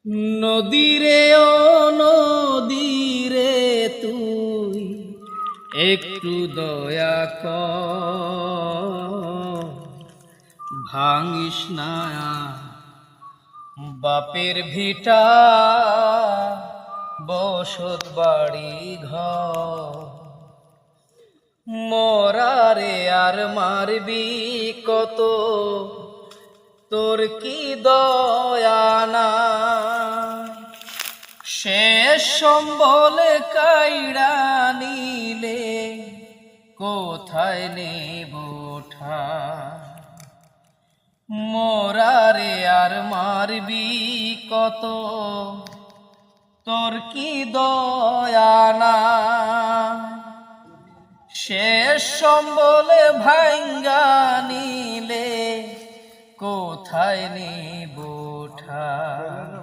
নদীরে ও নদীরে তুই একটু দয়া কর, ভাঙিস না বাপের ভিটা বসত বাড়ি ঘর। মরারে আর মারবি কত, তোর কি দয়া না? শেষ সম্বল কাইড়া নিলে কোথায় নেব ঠাঁই? মরারে আর মারবি কত, তোর কি দয়া না? শেষ সম্বল ভাঙ্গা নিলে কোথায় নেব ঠাঁই?